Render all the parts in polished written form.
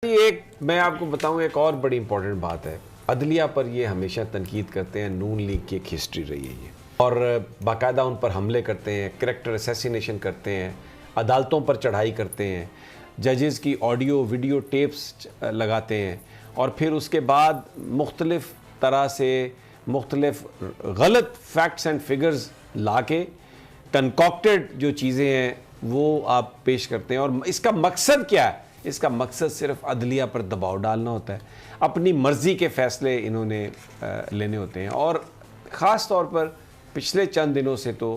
एक मैं आपको बताऊं, एक और बड़ी इंपॉर्टेंट बात है। अदलिया पर ये हमेशा तनकीद करते हैं, नून लीग की एक हिस्ट्री रही है ये, और बाकायदा उन पर हमले करते हैं, करैक्टर असैसिनेशन करते हैं, अदालतों पर चढ़ाई करते हैं, जजेस की ऑडियो वीडियो टेप्स लगाते हैं, और फिर उसके बाद मुख्तलिफ तरह से मुख्तलिफ गलत फैक्ट्स एंड फिगर्स ला के कंकॉक्टेड जो चीज़ें हैं वो आप पेश करते हैं। और इसका मकसद क्या है? इसका मकसद सिर्फ अदलिया पर दबाव डालना होता है, अपनी मर्ज़ी के फ़ैसले इन्होंने लेने होते हैं। और ख़ास तौर पर पिछले चंद दिनों से तो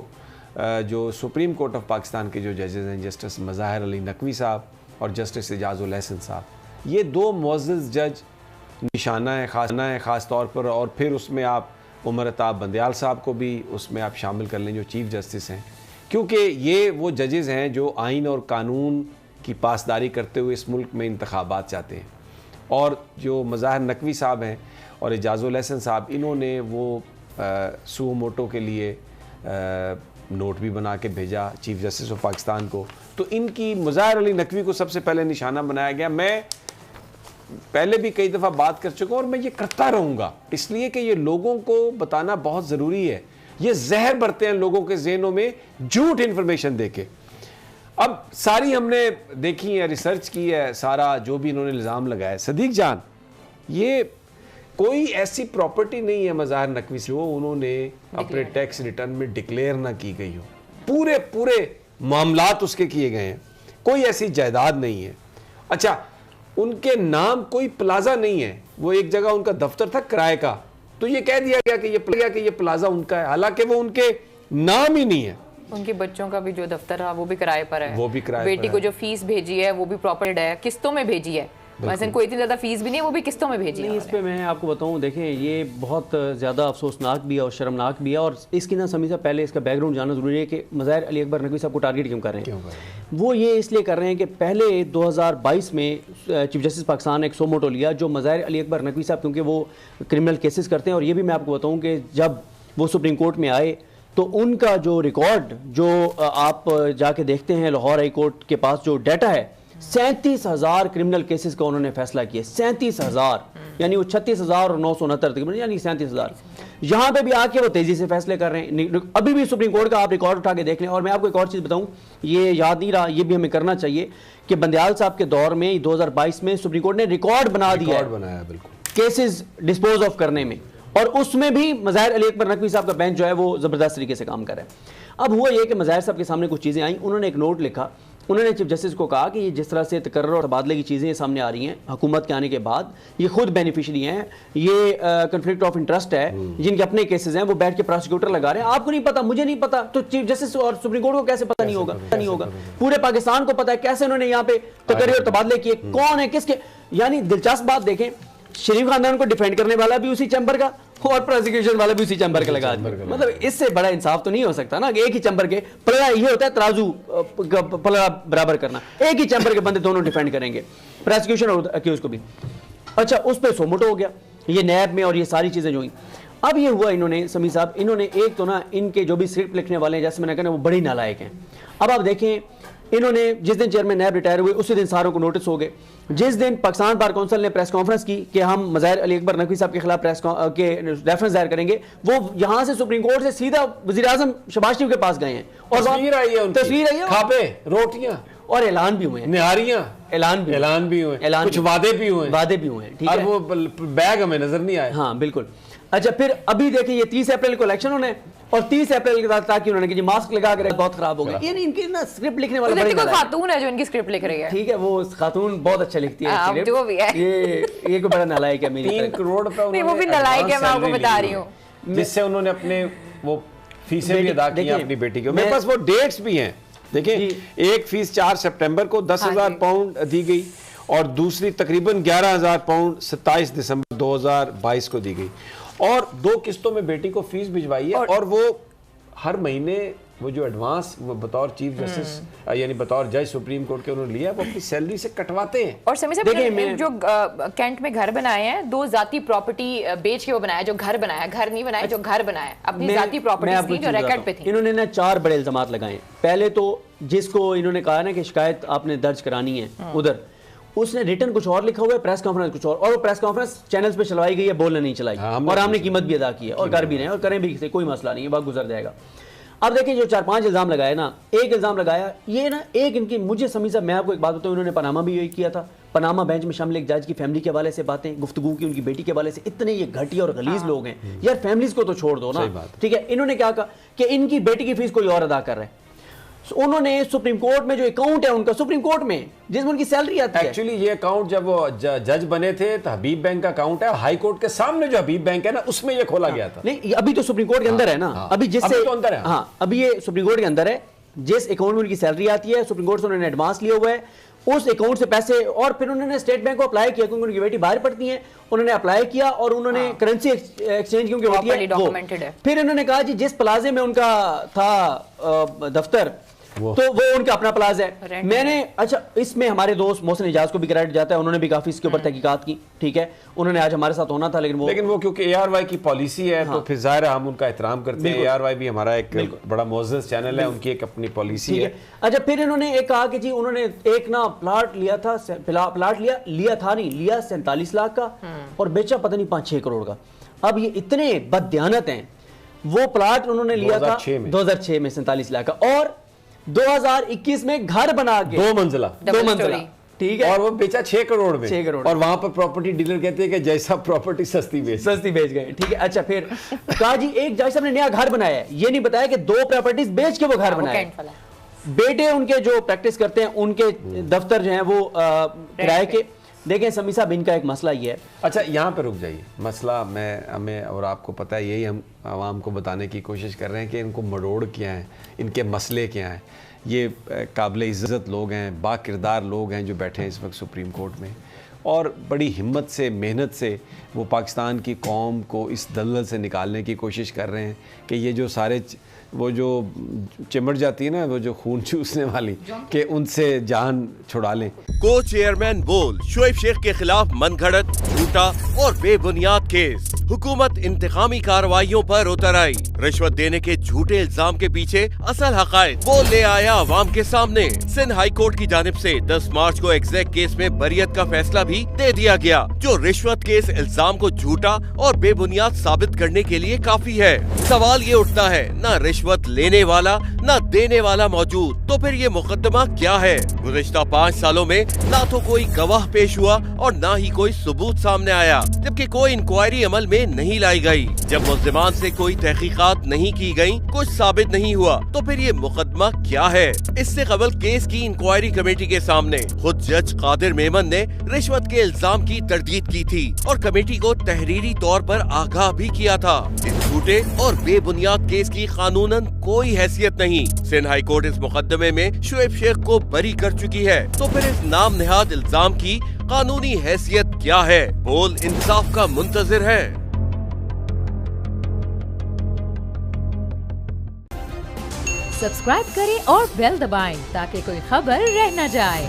जो सुप्रीम कोर्ट ऑफ पाकिस्तान के जो जजेस हैं, जस्टिस मज़ाहिर अली नकवी साहब और जस्टिस एजाज़ुल एहसन साहब, ये दो मुअज़्ज़ज़ जज निशाना है ख़ास तौर पर। और फिर उसमें आप उमर अताब बंदयाल साहब को भी उसमें आप शामिल कर लें जो चीफ़ जस्टिस हैं, क्योंकि ये वो जजेस हैं जो आइन और कानून की पासदारी करते हुए इस मुल्क में इंतखाबात चाहते हैं। और जो मज़ाहिर नकवी साहब हैं और एजाज़ुल एहसन साहब, इन्होंने वो सुओ मोटो के लिए नोट भी बना के भेजा चीफ़ जस्टिस ऑफ पाकिस्तान को। तो इनकी मज़ाहिर अली नकवी को सबसे पहले निशाना बनाया गया। मैं पहले भी कई दफ़ा बात कर चुका हूँ और मैं ये करता रहूँगा, इसलिए कि ये लोगों को बताना बहुत ज़रूरी है। ये जहर भरते हैं लोगों के ज़हनों में झूठ इन्फॉर्मेशन दे के। अब सारी हमने देखी है, रिसर्च की है, सारा जो भी इन्होंने इल्ज़ाम लगाया। सदीक जान, ये कोई ऐसी प्रॉपर्टी नहीं है मज़ाहिर नकवी से वो उन्होंने अपने टैक्स रिटर्न में डिक्लेयर ना की गई हो। पूरे पूरे मामलात उसके किए गए हैं, कोई ऐसी जायदाद नहीं है। अच्छा, उनके नाम कोई प्लाजा नहीं है, वो एक जगह उनका दफ्तर था किराए का, तो ये कह दिया गया कि ये प्लाजा उनका है, हालांकि वो उनके नाम ही नहीं है। उनके बच्चों का भी जो दफ्तर है वो भी किराए पर है, वो भी किराए बेटी को जो फीस भेजी है वो भी प्रॉपर्ड है, किस्तों में भेजी है, वैसे कोई इतनी ज़्यादा फीस भी नहीं है, वो भी किस्तों में भेजी है। इस पे मैं आपको बताऊं, देखें ये बहुत ज़्यादा अफसोसनाक भी है और शर्मनाक भी है। और इसकी ना समी से पहले इसका बैकग्राउंड जानना ज़रूरी है कि मज़ाहिर अली अकबर नकवी साहब को टारगेट क्यों कर रहे हैं। वो ये इसलिए कर रहे हैं कि पहले 2022 में चीफ जस्टिस पाकिस्तान ने एक सोमोटो लिया जो मज़ाहिर अली अकबर नकवी साहब, क्योंकि वो क्रिमिनल केसेस करते हैं, और ये भी मैं आपको बताऊँ कि जब वो सुप्रीम कोर्ट में आए तो उनका जो रिकॉर्ड जो आप जाके देखते हैं लाहौर हाई कोर्ट के पास जो डाटा है, 37,000 क्रिमिनल केसेस का उन्होंने फैसला किया। 37,000 यानी वो 36,969 तकरीबन, यानी 37,000। यहाँ पे भी आके वो तेजी से फैसले कर रहे हैं। अभी भी सुप्रीम कोर्ट का आप रिकॉर्ड उठा के देख लें। और मैं आपको एक और चीज़ बताऊँ, ये याद नहीं रहा, ये भी हमें करना चाहिए कि बंदयाल साहब के दौर में 2022 में सुप्रीम कोर्ट ने रिकॉर्ड बना दिया केसेस डिस्पोज ऑफ करने में, और उसमें भी मज़ाहिर अली अकबर नकवी साहब का बेंच जो है वो ज़बरदस्त तरीके से काम कर रहा है। अब हुआ ये कि मज़ाहिर साहब के सामने कुछ चीज़ें आई, उन्होंने एक नोट लिखा। उन्होंने चीफ जस्टिस को कहा कि ये जिस तरह से तकर्रर और तबादले की चीज़ें सामने आ रही हैं हुकूमत के आने के बाद, ये खुद बेनिफिशरी हैं, ये कन्फ्लिक्ट ऑफ इंटरेस्ट है, जिनके अपने केसेस हैं वो बैठ के प्रोसिक्यूटर लगा रहे हैं। आपको नहीं पता, मुझे नहीं पता, तो चीफ जस्टिस और सुप्रीम कोर्ट को कैसे पता नहीं होगा? पूरे पाकिस्तान को पता है कैसे उन्होंने यहाँ पे तकर्रर और तबादले किए, कौन है किसके। यानी दिलचस्प बात देखें, शरीफ खानदान को डिफेंड करने वाला भी उसी चैम्बर का और प्रोसिक्यूशन वाला भी उसी चैम्बर का लगा। मतलब इससे बड़ा इंसाफ तो नहीं हो सकता ना, एक ही चैम्बर के पलड़ा, ये होता है तराजू पलड़ा बराबर करना, एक ही चैम्बर के बंदे दोनों डिफेंड करेंगे, प्रोसिक्यूशन और अक्यूज को भी। अच्छा, उस पर सोमोटो हो गया ये नैब में, और ये सारी चीजें जो हुई। अब ये हुआ, इन्होंने समी साहब, इन्होंने एक तो ना इनके जो भी स्क्रिप्ट लिखने वाले हैं, जैसे मैंने कहा, वो बड़ी नालायक हैं। अब आप देखें, इन्होंने जिस दिन चेयरमैन नैब रिटायर हुए उसी दिन सारों को नोटिस हो गए। जिस दिन पाकिस्तान बार काउंसिल ने प्रेस कॉन्फ्रेंस की कि हम मज़ाहिर अली अकबर नकवी साहब के खिलाफ प्रेस के रेफरेंस दायर करेंगे, वो यहां से सुप्रीम कोर्ट से सीधा वज़ीर आज़म शहबाज शरीफ के पास गए हैं, और तस्वीर आई है, खापे, रोटियां और ऐलान भी हुए हैं, निहारियां, ऐलान भी हुए, कुछ वादे भी हुए हैं, ठीक है, वो बैग हमें नजर नहीं आए। हाँ बिल्कुल। अच्छा, फिर अभी देखिए ये 30 अप्रैल को इलेक्शन होने, और 30 अप्रैल के बाद ताकि उन्होंने कि मास्क लगा कर बहुत खराब हो गया। ये इनकी ना स्क्रिप्ट लिखने वाला बड़ी खातून है जो इनकी स्क्रिप्ट लिख रही है, ठीक है, वो खातून बहुत अच्छा लिखती है, जो भी है। ये कोई बड़ा नालायक है। 3 करोड़ रुपए वो भी नालायक है, मैं आपको बता रही हूँ, जिससे उन्होंने अपने वो फीसें भी अदा की अपनी बेटी को। मेरे पास वो डेट्स भी हैं, देखिए, एक फीस 4 सितंबर को 10,000 पाउंड दी गई, और दूसरी तकरीबन 11,000 पाउंड 27 दिसंबर 2022 को दी गई, और 2 किस्तों में बेटी को फीस भिजवाई है। और वो हर महीने वो जो एडवांस वो बतौर चीफ जस्टिस यानी बतौर जज सुप्रीम कोर्ट के उन्होंने लिया, वो अपनी सैलरी से कटवाते हैं। और समय से जो कैंट में घर बनाए हैं, 2 जाती प्रॉपर्टी बेच के वो बनाया, जो घर बनाया, घर नहीं बनाया, जो घर बनाया अपनी जाती प्रॉपर्टी जो रिकॉर्ड पे थी। इन्होंने ना 4 बड़े इल्जामात लगाए। पहले तो जिसको इन्होंने कहा ना कि शिकायत आपने दर्ज करानी है उधर, उसने रिटर्न कुछ और लिखा हुआ है, प्रेस कॉन्फ्रेंस कुछ और वो प्रेस कॉन्फ्रेंस चैनल्स पे चलवाई गई है, बोलने नहीं चलाई, और हमने कीमत भी अदा की है और कर भी रहे हैं और करें भी, कोई मसला नहीं है, वक्त गुजर जाएगा। अब देखिए जो 4-5 इल्ज़ाम लगाए ना, एक इल्ज़ाम लगाया ये ना, एक इनकी, मुझे समी साहब मैं आपको एक बात बताऊँ, इन्होंने पनामा भी यही किया था, पनामा बेंच में शामिल एक जज की फैमिली के हवाले से बातें, गुफ्तगू की उनकी बेटी के हवाले से, इतने ये घटिया और गलीज लोग हैं यार, फैमिलीज को तो छोड़ दो ना, ठीक है। इन्होंने क्या कहा कि इनकी बेटी की फीस कोई और अदा कर रहा है, उन्होंने सुप्रीम कोर्ट में जो अकाउंट है उनका, सुप्रीम कोर्ट में जिसमें उनकी सैलरी आती है, एक्चुअली ये अकाउंट जब वो जज बने थे तो हबीब बैंक का अकाउंट है, हाई कोर्ट के सामने जो हबीब बैंक है ना उसमें ये खोला गया था। नहीं अभी तो सुप्रीम कोर्ट के अंदर है ना, अभी जिससे तो अंदर है, हाँ अभी ये सुप्रीम कोर्ट के अंदर है, जिस अकाउंट में उनकी सैलरी आती है सुप्रीम कोर्ट से उन्होंने एडवांस लिया हुआ है, उस अकाउंट से पैसे, और फिर उन्होंने स्टेट बैंक को अप्लाई किया क्योंकि उनकी बेटी बाहर पढ़ती है, उन्होंने अप्लाई किया और उन्होंने करेंसी एक्सचेंज क्योंकि होती है, फिर इन्होंने कहा जी जिस प्लाजे में उनका था दफ्तर तो वो उनका अपना प्लाजा है, मैंने अच्छा इसमें हमारे दोस्त मोहसिन इजाज को भी क्रेडिट जाता है, उन्होंने भी काफी इसके ऊपर तहकीकात की, ठीक है, उन्होंने आज हमारे साथ होना था लेकिन वो क्योंकि ARY की पॉलिसी है तो फिर जाहिर है हम उनका एहतराम करते हैं, ARY भी हमारा एक बड़ा मोअज़्ज़ज़ चैनल है, उनकी एक अपनी पॉलिसी है। अच्छा फिर इन्होंने एक कहा कि जी उन्होंने एक ना प्लाट लिया था, प्लाट लिया 47 लाख का और बेचा पता नहीं 5-6 करोड़ का। अब ये इतने बददियानत हैं, वो प्लाट उन्होंने लिया था 2006 में 47 लाख का और 2021 में घर बना के 2 मंजिला, ठीक है, और वो बेचा 6 करोड़ में, 6 करोड़, और वहां पर प्रॉपर्टी डीलर कहते हैं कि जैसा प्रॉपर्टी सस्ती बेच गए, ठीक है। अच्छा फिर कहा जी एक जज साहब ने नया घर बनाया है, ये नहीं बताया कि 2 प्रॉपर्टीज बेच के वो घर बनाया, बेटे उनके जो प्रैक्टिस करते हैं उनके दफ्तर जो है वो किराए के। देखें समी साहब इनका एक मसला ये है, अच्छा यहाँ पे रुक जाइए, मसला हमें और आपको पता है, यही हम आवाम को बताने की कोशिश कर रहे हैं कि इनको मरोड़ क्या है, इनके मसले क्या हैं। ये काबिल इज़्ज़त लोग हैं, बाकिरदार लोग हैं जो बैठे हैं इस वक्त सुप्रीम कोर्ट में, और बड़ी हिम्मत से मेहनत से वो पाकिस्तान की कौम को इस दलदल से निकालने की कोशिश कर रहे हैं कि ये जो सारे वो जो चिमट जाती है ना, वो जो खून चूसने वाली, कि उनसे जान छुड़ा लें। को चेयरमैन बोल शोएब शेख के खिलाफ मनगढ़ंत, झूठा और बेबुनियाद केस। हुकूमत इंतकामी कार्रवाइयों पर उतर आई, रिश्वत देने के झूठे इल्जाम के पीछे असल हकायक वो ले आया अवाम के सामने। सिंध हाई कोर्ट की जानिब से 10 मार्च को एग्जैक्ट केस में बरियत का फैसला भी दे दिया गया, जो रिश्वत के इस इल्जाम को झूठा और बेबुनियाद साबित करने के लिए काफी है। सवाल ये उठता है, न रिश्वत लेने वाला न देने वाला मौजूद, तो फिर ये मुकदमा क्या है? गुज़िश्ता 5 सालों में ना तो कोई गवाह पेश हुआ और ना ही कोई सबूत सामने आया, जबकि कोई इंक्वायरी अमल में नहीं लाई गई। जब मुल्ज़िमान से कोई तहकीकात नहीं की गई, कुछ साबित नहीं हुआ, तो फिर ये मुकदमा क्या है? इससे कबल केस की इंक्वायरी कमेटी के सामने खुद जज कादिर मेमन ने रिश्वत के इल्जाम की तरदीद की थी और कमेटी को तहरीरी तौर पर आगाह भी किया था। इस झूठे और बेबुनियाद केस की कानूनन कोई हैसियत नहीं। सिंध हाई कोर्ट इस मुकदमे में शोएब शेख को बरी कर चुकी है, तो फिर इस नाम नेहाद इल्जाम की कानूनी हैसियत क्या है? बोल इंसाफ का मुंतजिर है। सब्सक्राइब करें और बेल दबाएं ताकि कोई खबर रह न जाए।